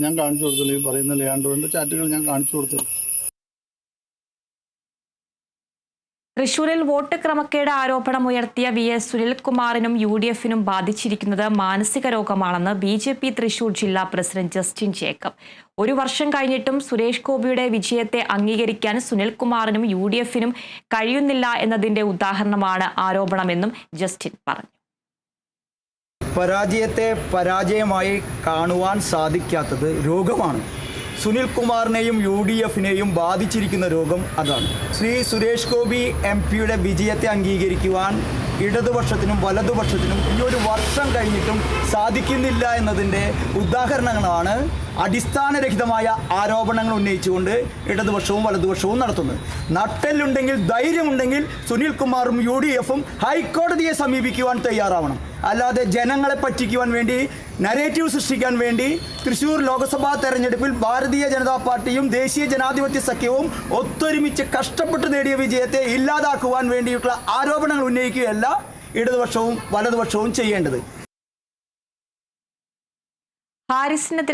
ഞാൻ കാണിച്ചു കൊടുത്തുള്ളൂ. ഈ പറയുന്ന ലിയാൻഡ്രോന്റെ ചാറ്റുകൾ ഞാൻ കാണിച്ചു കൊടുത്തു. തൃശൂരിൽ വോട്ട് ക്രമക്കേട് ആരോപണം ഉയർത്തിയ VS സുനിൽകുമാറിനും UDFിനും ബാധിച്ചിരിക്കുന്നത് മാനസിക രോഗമാണെന്ന് BJP തൃശൂർ ജില്ലാ പ്രസിഡന്റ് ജസ്റ്റിൻ ജേക്കബ്. ഒരു വർഷം കഴിഞ്ഞിട്ടും സുരേഷ് ഗോപിയുടെ വിജയത്തെ അംഗീകരിക്കാൻ സുനിൽകുമാറിനും UDFിനും കഴിയുന്നില്ല എന്നതിന്റെ ഉദാഹരണമാണ് ആരോപണമെന്നും ജസ്റ്റിൻ പറഞ്ഞു. പരാജയത്തെ പരാജയമായി കാണുവാൻ സാധിക്കാത്തത് രോഗമാണ്. സുനിൽകുമാറിനെയും UDFിനെയും ബാധിച്ചിരിക്കുന്ന രോഗം അതാണ്. ശ്രീ സുരേഷ് ഗോപി MP വിജയത്തെ അംഗീകരിക്കുവാൻ ഇടതുപക്ഷത്തിനും വലതുപക്ഷത്തിനും ഈ ഒരു വർഷം കഴിഞ്ഞിട്ടും സാധിക്കുന്നില്ല എന്നതിൻ്റെ ഉദാഹരണങ്ങളാണ് അടിസ്ഥാനരഹിതമായ ആരോപണങ്ങൾ ഉന്നയിച്ചുകൊണ്ട് ഇടതുപക്ഷവും വലതുപക്ഷവും നടത്തുന്നത്. നട്ടെല്ലുണ്ടെങ്കിൽ, ധൈര്യമുണ്ടെങ്കിൽ സുനിൽകുമാറും UDFും ഹൈക്കോടതിയെ സമീപിക്കുവാൻ തയ്യാറാവണം. അല്ലാതെ ജനങ്ങളെ പറ്റിക്കുവാൻ വേണ്ടി, നരേറ്റീവ് സൃഷ്ടിക്കാൻ വേണ്ടി തൃശ്ശൂർ ലോക്സഭാ തെരഞ്ഞെടുപ്പിൽ ഭാരതീയ ജനതാ പാർട്ടിയും ദേശീയ ജനാധിപത്യ സഖ്യവും ഒത്തൊരുമിച്ച് കഷ്ടപ്പെട്ട് നേടിയ വിജയത്തെ ഇല്ലാതാക്കുവാൻ വേണ്ടിയിട്ടുള്ള ആരോപണങ്ങൾ ഉന്നയിക്കുകയല്ല ഇടതുപക്ഷവും വലതുപക്ഷവും ചെയ്യേണ്ടത്. ഹാരിസിനെതിരെ